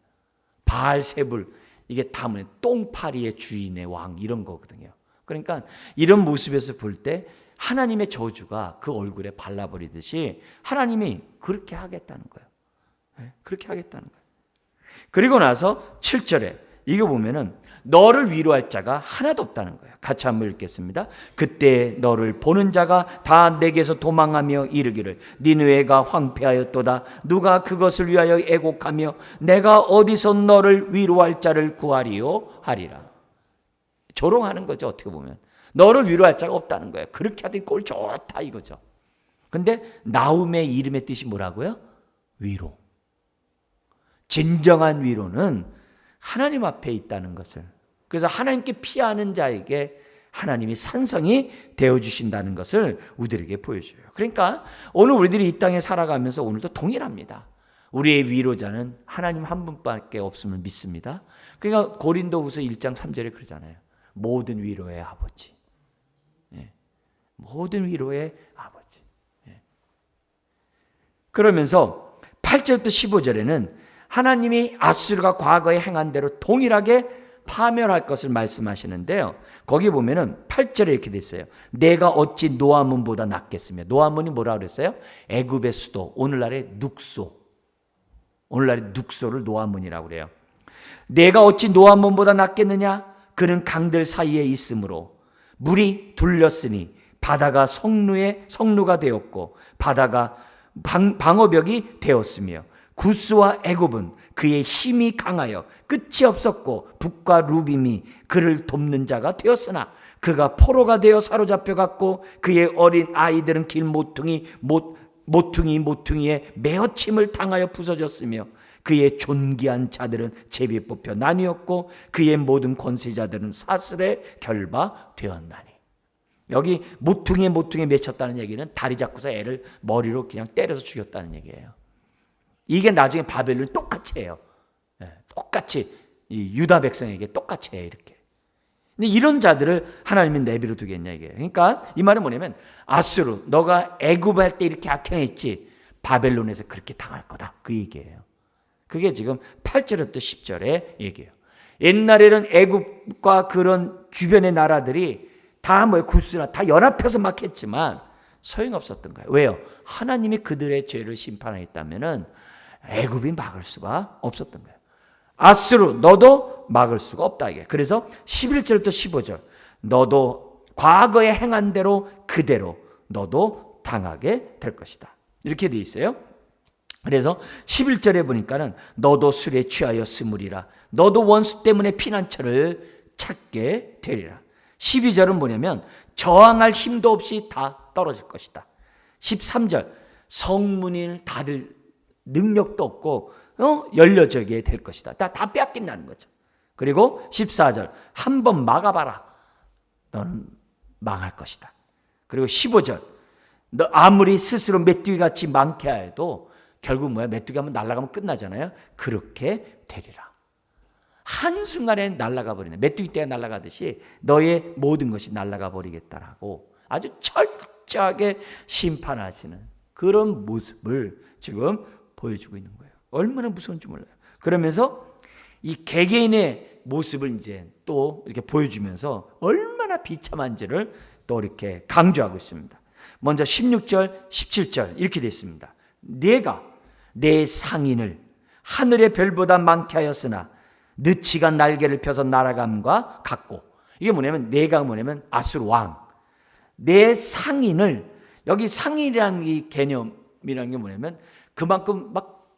바알세불 이게 다 뭐냐 똥파리의 주인의 왕 이런 거거든요. 그러니까 이런 모습에서 볼 때 하나님의 저주가 그 얼굴에 발라버리듯이 하나님이 그렇게 하겠다는 거예요. 예. 그렇게 하겠다는 거예요. 그리고 나서 7절에 이거 보면은 너를 위로할 자가 하나도 없다는 거예요. 같이 한번 읽겠습니다. 그때 너를 보는 자가 다 내게서 도망하며 이르기를 니느웨가 황폐하였도다. 누가 그것을 위하여 애곡하며 내가 어디서 너를 위로할 자를 구하리요 하리라. 조롱하는 거죠. 어떻게 보면 너를 위로할 자가 없다는 거예요. 그렇게 하더니 꼴 좋다 이거죠. 근데 나움의 이름의 뜻이 뭐라고요? 위로. 진정한 위로는 하나님 앞에 있다는 것을, 그래서 하나님께 피하는 자에게 하나님이 산성이 되어주신다는 것을 우리들에게 보여줘요. 그러니까 오늘 우리들이 이 땅에 살아가면서 오늘도 동일합니다. 우리의 위로자는 하나님 한 분밖에 없음을 믿습니다. 그러니까 고린도후서 1장 3절에 그러잖아요. 모든 위로의 아버지. 예. 모든 위로의 아버지. 예. 그러면서 8절부터 15절에는 하나님이 아수르가 과거에 행한 대로 동일하게 파멸할 것을 말씀하시는데요. 거기 보면은 8절에 이렇게 돼 있어요. 내가 어찌 노아문보다 낫겠으며. 노아문이 뭐라 그랬어요? 애굽의 수도, 오늘날의 눅소. 오늘날의 눅소를 노아문이라고 그래요. 내가 어찌 노아문보다 낫겠느냐? 그는 강들 사이에 있으므로 물이 둘렸으니 바다가 성루가 되었고 바다가 방어벽이 되었으며 구스와 애굽은 그의 힘이 강하여 끝이 없었고 북과 루빔이 그를 돕는 자가 되었으나 그가 포로가 되어 사로잡혀갔고 그의 어린 아이들은 길 모퉁이에 메어침을 당하여 부서졌으며 그의 존귀한 자들은 제비에 뽑혀 나뉘었고 그의 모든 권세자들은 사슬에 결박되었나니. 여기 모퉁이에 맺혔다는 얘기는 다리 잡고서 애를 머리로 그냥 때려서 죽였다는 얘기예요. 이게 나중에 바벨론이 똑같이 해요. 똑같이 이 유다 백성에게 똑같이 해요. 이렇게. 근데 이런 자들을 하나님이 내버려 두겠냐 이게. 그러니까 이 말은 뭐냐면 아수르 너가 애굽 할 때 이렇게 악행했지. 바벨론에서 그렇게 당할 거다. 그 얘기예요. 그게 지금 8절부터 10절의 얘기예요. 옛날에는 애굽과 그런 주변의 나라들이 다 구스나 다 연합해서 막 했지만 소용없었던 거예요. 왜요? 하나님이 그들의 죄를 심판하였다면은 애굽이 막을 수가 없었던 거예요. 아수르 너도 막을 수가 없다 이게. 그래서 11절부터 15절 너도 과거에 행한 대로 그대로 너도 당하게 될 것이다. 이렇게 돼 있어요. 그래서 11절에 보니까는 너도 술에 취하여 스물이라. 너도 원수 때문에 피난처를 찾게 되리라. 12절은 뭐냐면 저항할 힘도 없이 다 떨어질 것이다. 13절 성문을 닫을 능력도 없고 열려지게 될 것이다. 다 빼앗긴다는 거죠. 그리고 14절 한 번 막아봐라. 너는 망할 것이다. 그리고 15절 너 아무리 스스로 메뚜기같이 많게 해도 결국 뭐야? 메뚜기 한번 날아가면 끝나잖아요. 그렇게 되리라. 한순간에 날아가 버리네. 메뚜기 떼가 날아가듯이 너의 모든 것이 날아가 버리겠다라고 아주 철저하게 심판하시는 그런 모습을 지금 보여주고 있는 거예요. 얼마나 무서운지 몰라요. 그러면서 이 개개인의 모습을 이제 또 이렇게 보여주면서 얼마나 비참한지를 또 이렇게 강조하고 있습니다. 먼저 16절, 17절 이렇게 됐습니다. 내가 내 상인을 하늘의 별보다 많게 하였으나 느치가 날개를 펴서 날아감과 같고, 이게 뭐냐면 내가 뭐냐면 아수르 왕, 내 상인을, 여기 상인이라는 이 개념이라는 게 뭐냐면 그만큼 막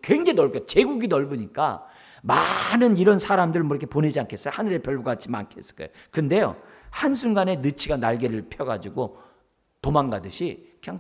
굉장히 넓고 제국이 넓으니까 많은 이런 사람들을 뭐 이렇게 보내지 않겠어요? 하늘의 별과 같이 많게 했을 거예요. 근데요 한순간에 느치가 날개를 펴가지고 도망가듯이 그냥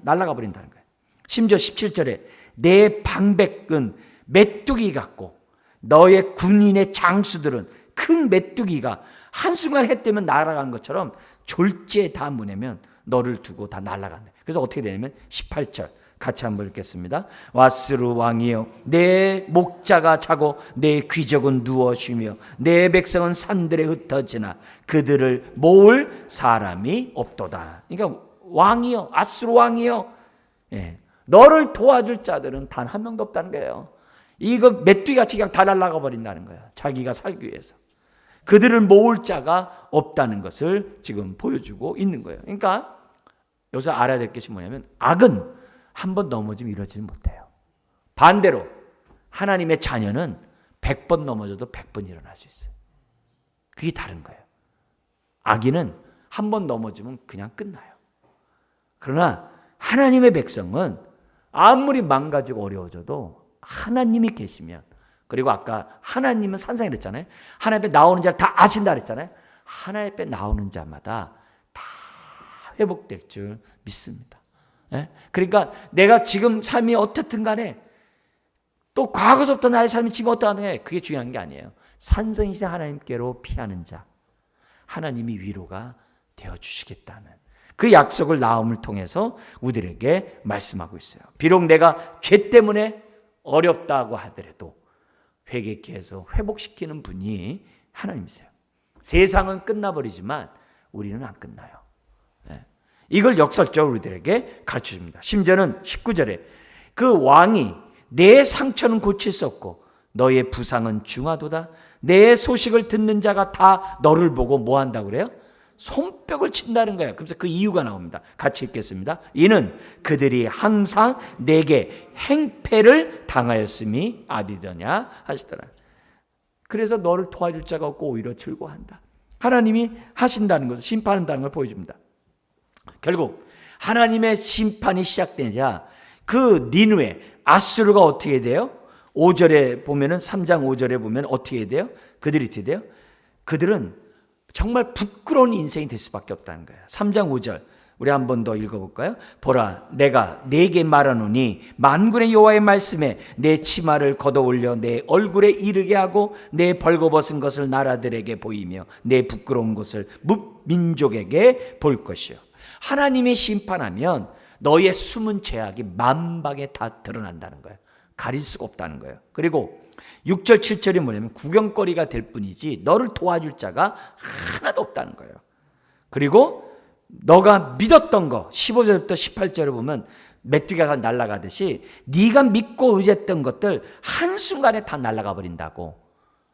날아가 버린다는 거예요. 심지어 17절에 내 방백은 메뚜기 같고 너의 군인의 장수들은 큰 메뚜기가 한순간 해 뜨면 날아간 것처럼 졸지에 다 뭐냐면 너를 두고 다 날아간다. 그래서 어떻게 되냐면 18절 같이 한번 읽겠습니다. 와스루 왕이여 내 목자가 자고 내 귀족은 누워 쉬며 내 백성은 산들에 흩어지나 그들을 모을 사람이 없도다. 그러니까 왕이여, 아수르 왕이여, 너를 도와줄 자들은 단 한 명도 없다는 거예요. 이거 메뚜기같이 그냥 다 날아가 버린다는 거예요. 자기가 살기 위해서. 그들을 모을 자가 없다는 것을 지금 보여주고 있는 거예요. 그러니까 여기서 알아야 될 것이 뭐냐면 악은 한 번 넘어지면 이러지 못해요. 반대로 하나님의 자녀는 100번 넘어져도 100번 일어날 수 있어요. 그게 다른 거예요. 악인은 한 번 넘어지면 그냥 끝나요. 그러나 하나님의 백성은 아무리 망가지고 어려워져도 하나님이 계시면, 그리고 아까 하나님은 산상이 그랬잖아요. 하나님 앞에 나오는 자를 다 아신다 그랬잖아요. 하나님 앞에 나오는 자마다 다 회복될 줄 믿습니다. 그러니까 내가 지금 삶이 어떻든 간에 또 과거서부터 나의 삶이 지금 어떠한데 그게 중요한 게 아니에요. 산성이신 하나님께로 피하는 자, 하나님이 위로가 되어주시겠다는 그 약속을 나음을 통해서 우리에게 말씀하고 있어요. 비록 내가 죄 때문에 어렵다고 하더라도 회개케 해서 회복시키는 분이 하나님이세요. 세상은 끝나버리지만 우리는 안 끝나요. 이걸 역설적으로 우리들에게 가르쳐줍니다. 심지어는 19절에 그 왕이 내 상처는 고칠 수 없고 너의 부상은 중하도다. 내 소식을 듣는 자가 다 너를 보고 뭐 한다고 그래요? 손뼉을 친다는 거예요. 그래서 그 이유가 나옵니다. 같이 읽겠습니다. 이는 그들이 항상 내게 행패를 당하였음이 아니더냐 하시더라. 그래서 너를 도와줄 자가 없고 오히려 즐거워한다. 하나님이 하신다는 것을, 심판한다는 걸 보여줍니다. 결국 하나님의 심판이 시작되자 그 니느웨 아수르가 어떻게 돼요? 5절에 보면은 3장 5절에 보면 어떻게 돼요? 그들이 어떻게 돼요? 그들은 정말 부끄러운 인생이 될 수밖에 없다는 거예요. 3장 5절 우리 한 번 더 읽어볼까요? 보라 내가 네게 말하노니 만군의 여호와의 말씀에 내 치마를 걷어 올려 내 얼굴에 이르게 하고 내 벌거벗은 것을 나라들에게 보이며 내 부끄러운 것을 민족에게 볼 것이요. 하나님이 심판하면 너의 숨은 죄악이 만방에 다 드러난다는 거예요. 가릴 수가 없다는 거예요. 그리고 6절 7절이 뭐냐면 구경거리가 될 뿐이지 너를 도와줄 자가 하나도 없다는 거예요. 그리고 너가 믿었던 거 15절부터 18절을 보면 메뚜기가 날아가듯이 네가 믿고 의지했던 것들 한순간에 다 날아가 버린다고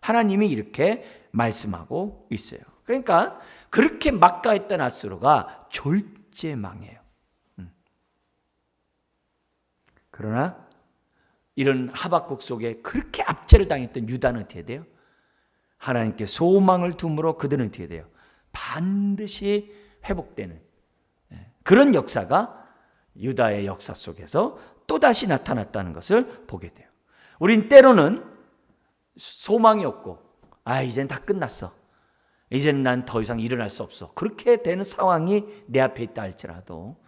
하나님이 이렇게 말씀하고 있어요. 그러니까 그렇게 막가했던 아수르가 졸지에 망해요. 그러나 이런 하박국 속에 그렇게 압제를 당했던 유다는 어떻게 돼요? 하나님께 소망을 둠으로 그들은 어떻게 돼요? 반드시 회복되는 그런 역사가 유다의 역사 속에서 또다시 나타났다는 것을 보게 돼요. 우린 때로는 소망이 없고 이젠 다 끝났어. 이제는 난 더 이상 일어날 수 없어. 그렇게 되는 상황이 내 앞에 있다 할지라도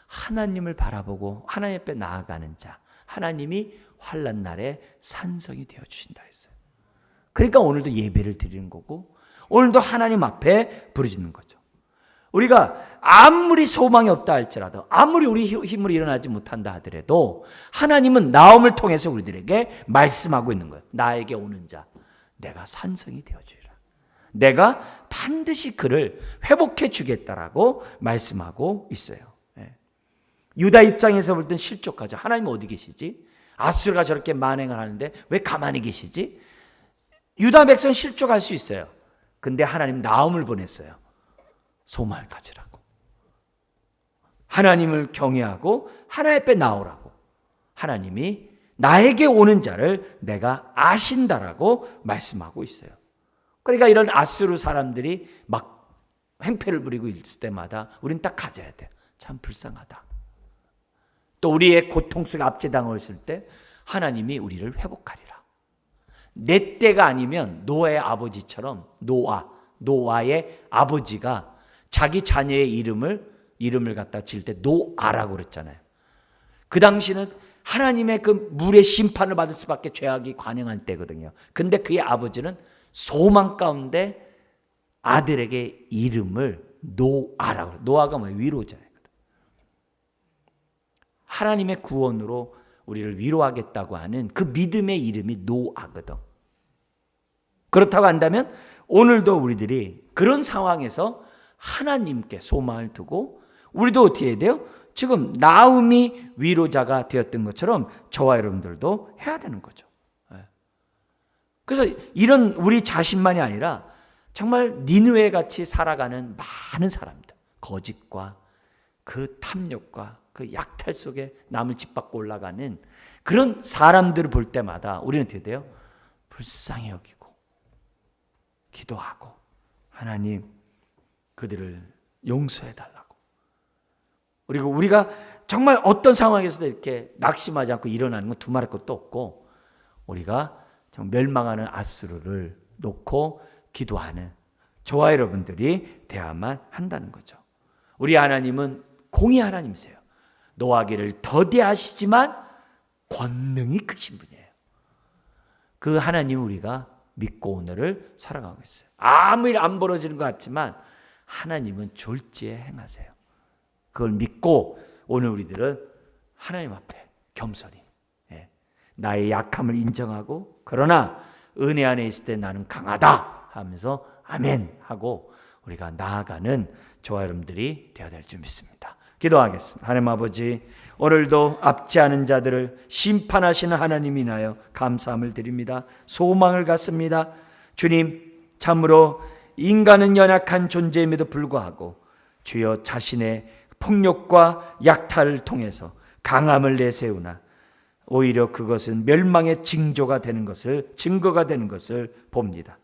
하나님을 바라보고 하나님 앞에 나아가는 자, 하나님이 환난 날에 산성이 되어주신다 했어요. 그러니까 오늘도 예배를 드리는 거고 오늘도 하나님 앞에 부르짖는 거죠. 우리가 아무리 소망이 없다 할지라도 아무리 우리 힘으로 일어나지 못한다 하더라도 하나님은 나옴을 통해서 우리들에게 말씀하고 있는 거예요. 나에게 오는 자 내가 산성이 되어주리라. 내가 반드시 그를 회복해 주겠다라고 말씀하고 있어요. 유다 입장에서 볼 땐 실족하죠. 하나님 어디 계시지? 아수르가 저렇게 만행을 하는데 왜 가만히 계시지? 유다 백성 실족할 수 있어요. 근데 하나님 나음을 보냈어요. 소망을 가지라고. 하나님을 경외하고 하나님 앞에 나오라고. 하나님이 나에게 오는 자를 내가 아신다라고 말씀하고 있어요. 그러니까 이런 아수르 사람들이 막 행패를 부리고 있을 때마다 우린 딱 가져야 돼요. 참 불쌍하다. 또 우리의 고통 속에 압제당했을 때 하나님이 우리를 회복하리라. 내 때가 아니면 노아의 아버지처럼 노아의 아버지가 자기 자녀의 이름을 갖다 지을 때 노아라고 그랬잖아요. 그 당시는 하나님의 그 물의 심판을 받을 수밖에 죄악이 관영한 때거든요. 근데 그의 아버지는 소망 가운데 아들에게 이름을 노아라고 그래요. 노아가 뭐예요? 위로자예요. 하나님의 구원으로 우리를 위로하겠다고 하는 그 믿음의 이름이 노아거든. 그렇다고 한다면 오늘도 우리들이 그런 상황에서 하나님께 소망을 두고 우리도 어떻게 해야 돼요? 지금 나음이 위로자가 되었던 것처럼 저와 여러분들도 해야 되는 거죠. 그래서 이런 우리 자신만이 아니라 정말 니느웨 같이 살아가는 많은 사람들, 거짓과 그 탐욕과 그 약탈 속에 남을 짓밟고 올라가는 그런 사람들을 볼 때마다 우리는 어떻게 돼요? 불쌍히 여기고 기도하고 하나님 그들을 용서해 달라고. 그리고 우리가 정말 어떤 상황에서도 이렇게 낙심하지 않고 일어나는 건 두말할 것도 없고 우리가 정말 멸망하는 아수르를 놓고 기도하는 저와 여러분들이 되어야만 한다는 거죠. 우리 하나님은 공의 하나님이세요. 노하기를 더디하시지만 권능이 크신 분이에요. 그 하나님 우리가 믿고 오늘을 살아가고 있어요. 아무 일 안 벌어지는 것 같지만 하나님은 졸지에 행하세요. 그걸 믿고 오늘 우리들은 하나님 앞에 겸손히 나의 약함을 인정하고 그러나 은혜 안에 있을 때 나는 강하다 하면서 아멘 하고 우리가 나아가는 저와 여러분들이 되어야 될 줄 믿습니다. 기도하겠습니다. 하나님 아버지, 오늘도 앞지 않은 자들을 심판하시는 하나님이 나여 감사함을 드립니다. 소망을 갖습니다. 주님, 참으로 인간은 연약한 존재임에도 불구하고 주여 자신의 폭력과 약탈을 통해서 강함을 내세우나 오히려 그것은 멸망의 징조가 되는 것을, 증거가 되는 것을 봅니다.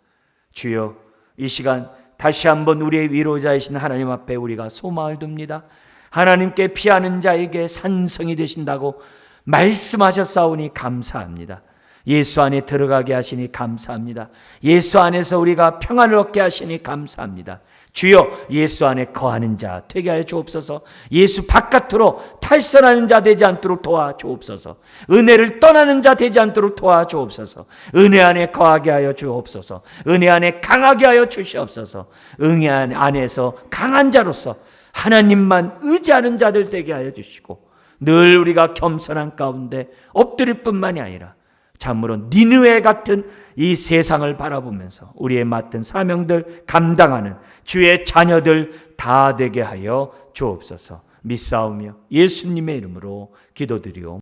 주여, 이 시간 다시 한번 우리의 위로자이신 하나님 앞에 우리가 소망을 둡니다. 하나님께 피하는 자에게 산성이 되신다고 말씀하셨사오니 감사합니다. 예수 안에 들어가게 하시니 감사합니다. 예수 안에서 우리가 평안을 얻게 하시니 감사합니다. 주여, 예수 안에 거하는 자 되게 하여 주옵소서. 예수 바깥으로 탈선하는 자 되지 않도록 도와주옵소서. 은혜를 떠나는 자 되지 않도록 도와주옵소서. 은혜 안에 거하게 하여 주옵소서. 은혜 안에 강하게 하여 주시옵소서. 은혜 안에서 강한 자로서 하나님만 의지하는 자들 되게 하여 주시고 늘 우리가 겸손한 가운데 엎드릴 뿐만이 아니라 참으로 니느웨 같은 이 세상을 바라보면서 우리의 맡은 사명들 감당하는 주의 자녀들 다 되게 하여 주옵소서. 믿사오며 예수님의 이름으로 기도드리옵나이다.